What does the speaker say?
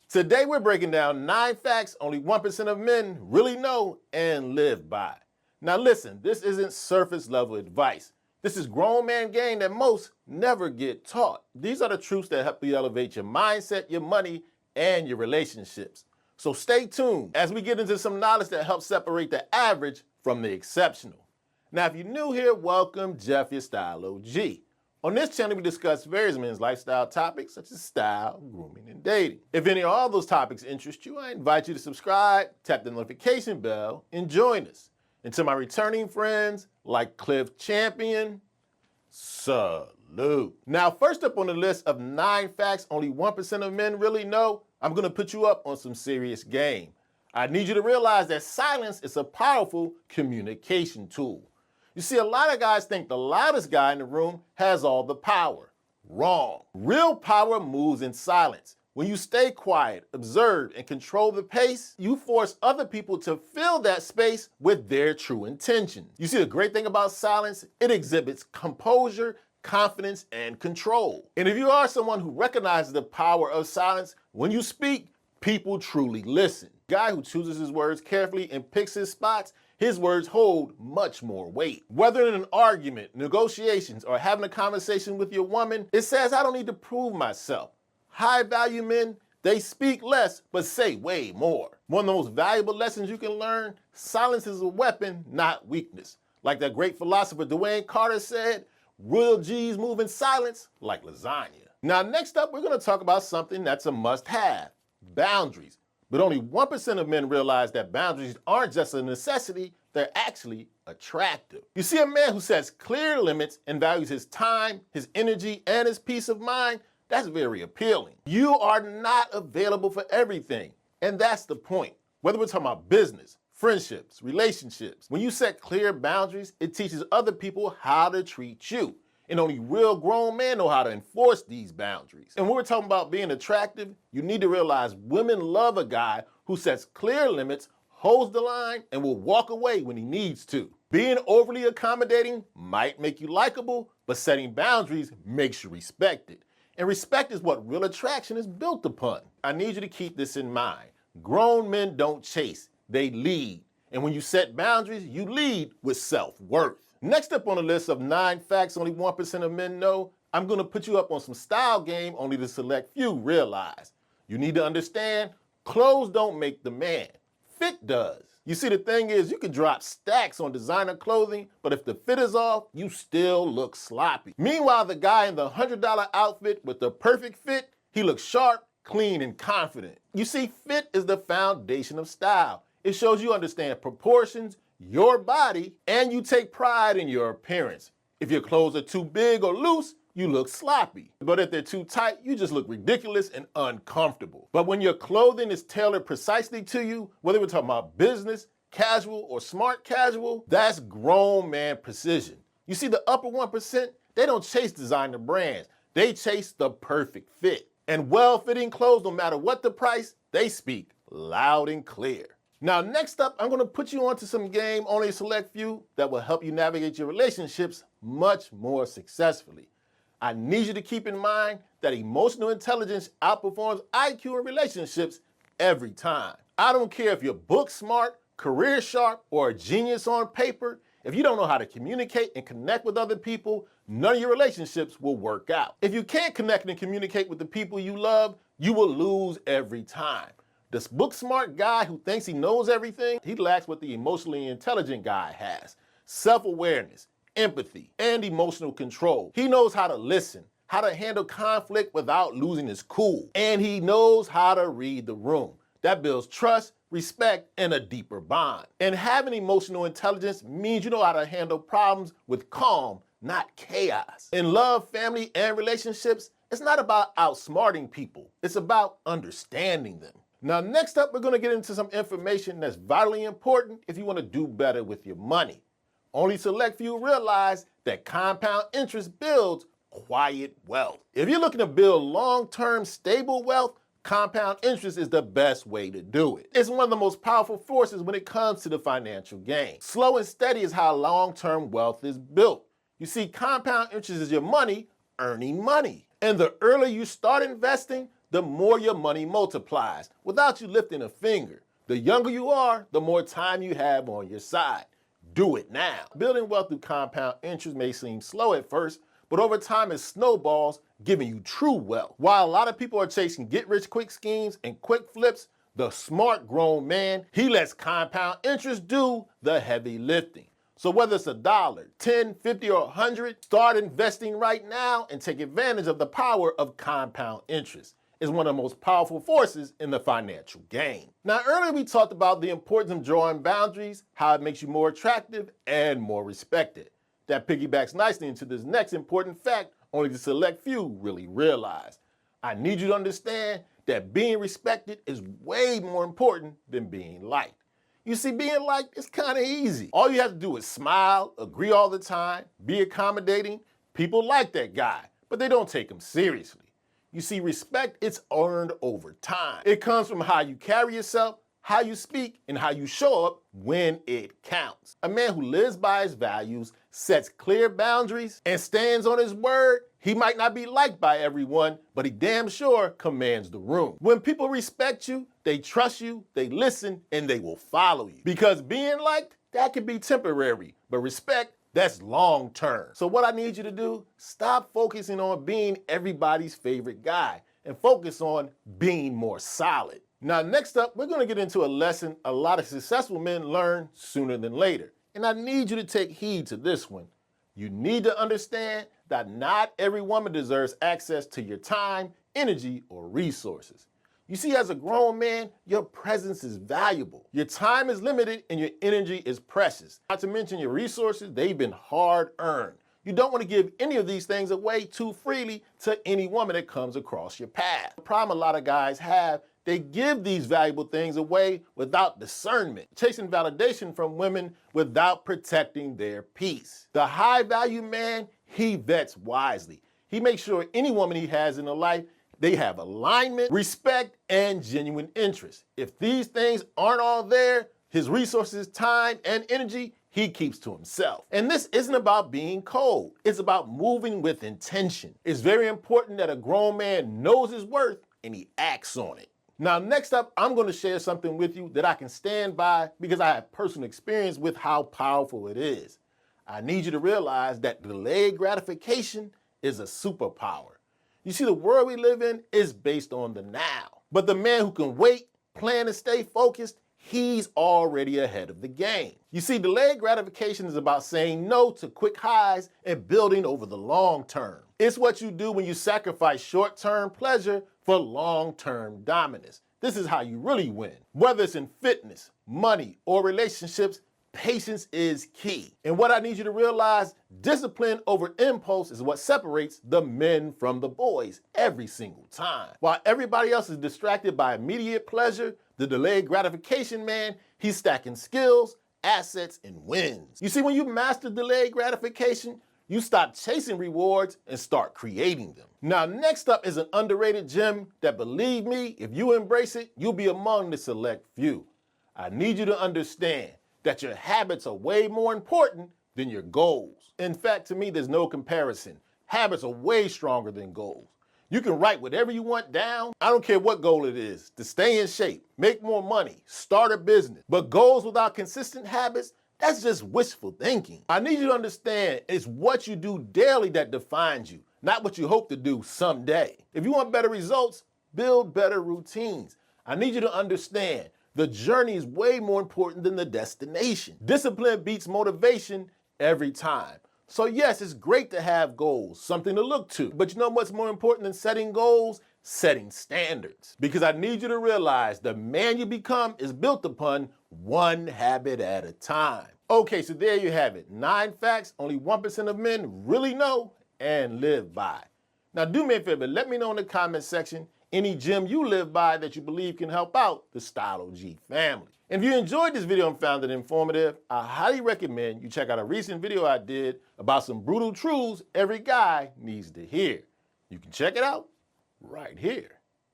Today we're breaking down 9 facts only 1% of men really know and live by. Now listen, this isn't surface level advice. This is grown man game that most never get taught. These are the truths that help you elevate your mindset, your money, and your relationships. So stay tuned as we get into some knowledge that helps separate the average from the exceptional. Now if you're new here, welcome, Jeff, your Style O.G. On this channel, we discuss various men's lifestyle topics such as style, grooming, and dating. If any or all those topics interest you, I invite you to subscribe, tap the notification bell, and join us. And to my returning friends like Cliff Champion, salute. Now, first up on the list of 9 facts only 1% of men really know, I'm going to put you up on some serious game. I need you to realize that silence is a powerful communication tool. You see, a lot of guys think the loudest guy in the room has all the power. Wrong. Real power moves in silence. When you stay quiet, observe, and control the pace, you force other people to fill that space with their true intentions. You see, the great thing about silence, it exhibits composure, confidence, and control. And if you are someone who recognizes the power of silence, when you speak, people truly listen. A guy who chooses his words carefully and picks his spots, his words hold much more weight. Whether in an argument, negotiations, or having a conversation with your woman, it says, I don't need to prove myself. High value men, they speak less, but say way more. One of the most valuable lessons you can learn, silence is a weapon, not weakness. Like that great philosopher Dwayne Carter said, real G's move in silence like lasagna. Now next up, we're gonna talk about something that's a must-have, boundaries. But only 1% of men realize that boundaries aren't just a necessity, they're actually attractive. You see, a man who sets clear limits and values his time, his energy, and his peace of mind, that's very appealing. You are not available for everything, and that's the point. Whether we're talking about business, friendships, relationships, when you set clear boundaries, it teaches other people how to treat you. And only real grown men know how to enforce these boundaries. And when we're talking about being attractive, you need to realize women love a guy who sets clear limits, holds the line, and will walk away when he needs to. Being overly accommodating might make you likable, but setting boundaries makes you respected. And respect is what real attraction is built upon. I need you to keep this in mind. Grown men don't chase, they lead. And when you set boundaries, you lead with self-worth. Next up on the list of 9 facts only 1% of men know, I'm gonna put you up on some style game only the select few realize. You need to understand, clothes don't make the man, fit does. You see, the thing is, you can drop stacks on designer clothing, but if the fit is off, you still look sloppy. Meanwhile, the guy in the $100 outfit with the perfect fit, he looks sharp, clean, and confident. You see, fit is the foundation of style. It shows you understand proportions, your body, and you take pride in your appearance. If your clothes are too big or loose, you look sloppy. But if they're too tight, you just look ridiculous and uncomfortable. But when your clothing is tailored precisely to you, whether we're talking about business, casual, or smart casual, that's grown man precision. You see, the upper 1%, they don't chase designer brands. They chase the perfect fit. And well-fitting clothes, no matter what the price, they speak loud and clear. Now, next up, I'm going to put you onto some game, only a select few, that will help you navigate your relationships much more successfully. I need you to keep in mind that emotional intelligence outperforms IQ in relationships every time. I don't care if you're book smart, career sharp, or a genius on paper. If you don't know how to communicate and connect with other people, none of your relationships will work out. If you can't connect and communicate with the people you love, you will lose every time. This book smart guy who thinks he knows everything, he lacks what the emotionally intelligent guy has: self-awareness, empathy, and emotional control. He knows how to listen, how to handle conflict without losing his cool, and he knows how to read the room. That builds trust, respect, and a deeper bond. And having emotional intelligence means you know how to handle problems with calm, not chaos. In love, family, and relationships, it's not about outsmarting people. It's about understanding them. Now, next up, we're going to get into some information that's vitally important if you want to do better with your money. Only select few realize that compound interest builds quiet wealth. If you're looking to build long-term stable wealth, compound interest is the best way to do it. It's one of the most powerful forces when it comes to the financial game. Slow and steady is how long-term wealth is built. You see, compound interest is your money earning money. And the earlier you start investing, the more your money multiplies without you lifting a finger. The younger you are, the more time you have on your side. Do it now. Building wealth through compound interest may seem slow at first, but over time it snowballs, giving you true wealth. While a lot of people are chasing get-rich-quick schemes and quick flips, the smart grown man, he lets compound interest do the heavy lifting. So whether it's $1, 10, 50, or 100, start investing right now and take advantage of the power of compound interest. It's one of the most powerful forces in the financial game. Now, earlier we talked about the importance of drawing boundaries, how it makes you more attractive and more respected. That piggybacks nicely into this next important fact only the select few really realize. I need you to understand that being respected is way more important than being liked. You see, being liked is kind of easy. All you have to do is smile, agree all the time, be accommodating. People like that guy, but they don't take him seriously. You see, respect, it's earned over time. It comes from how you carry yourself, how you speak, and how you show up when it counts. A man who lives by his values, sets clear boundaries, and stands on his word, he might not be liked by everyone, but he damn sure commands the room. When people respect you, they trust you, they listen, and they will follow you. Because being liked, that can be temporary, but respect, that's long term. So what I need you to do, stop focusing on being everybody's favorite guy and focus on being more solid. Now, next up, we're gonna get into a lesson a lot of successful men learn sooner than later. And I need you to take heed to this one. You need to understand that not every woman deserves access to your time, energy, or resources. You see, as a grown man, your presence is valuable. Your time is limited and your energy is precious. Not to mention your resources, they've been hard earned. You don't want to give any of these things away too freely to any woman that comes across your path. The problem a lot of guys have, they give these valuable things away without discernment, chasing validation from women without protecting their peace. The high value man, he vets wisely. He makes sure any woman he has in her life, they have alignment, respect, and genuine interest. If these things aren't all there, his resources, time, and energy, he keeps to himself. And this isn't about being cold. It's about moving with intention. It's very important that a grown man knows his worth and he acts on it. Now, next up, I'm going to share something with you that I can stand by because I have personal experience with how powerful it is. I need you to realize that delayed gratification is a superpower. You see, the world we live in is based on the now. But the man who can wait, plan, and stay focused, he's already ahead of the game. You see, delayed gratification is about saying no to quick highs and building over the long term. It's what you do when you sacrifice short-term pleasure for long-term dominance. This is how you really win. Whether it's in fitness, money, or relationships, patience is key. And what I need you to realize, discipline over impulse is what separates the men from the boys every single time. While everybody else is distracted by immediate pleasure, the delayed gratification man, he's stacking skills, assets, and wins. You see, when you master delayed gratification, you stop chasing rewards and start creating them. Now, next up is an underrated gem that, believe me, if you embrace it, you'll be among the select few. I need you to understand that your habits are way more important than your goals. In fact, to me, there's no comparison. Habits are way stronger than goals. You can write whatever you want down. I don't care what goal it is, to stay in shape, make more money, start a business. But goals without consistent habits, that's just wishful thinking. I need you to understand it's what you do daily that defines you, not what you hope to do someday. If you want better results, build better routines. I need you to understand the journey is way more important than the destination. Discipline beats motivation every time. So yes, it's great to have goals, something to look to. But you know what's more important than setting goals? Setting standards. Because I need you to realize the man you become is built upon one habit at a time. Okay, so there you have it. 9 facts only 1% of men really know and live by. Now do me a favor, let me know in the comment section any gem you live by that you believe can help out the Style O.G family. And if you enjoyed this video and found it informative, I highly recommend you check out a recent video I did about some brutal truths every guy needs to hear. You can check it out right here.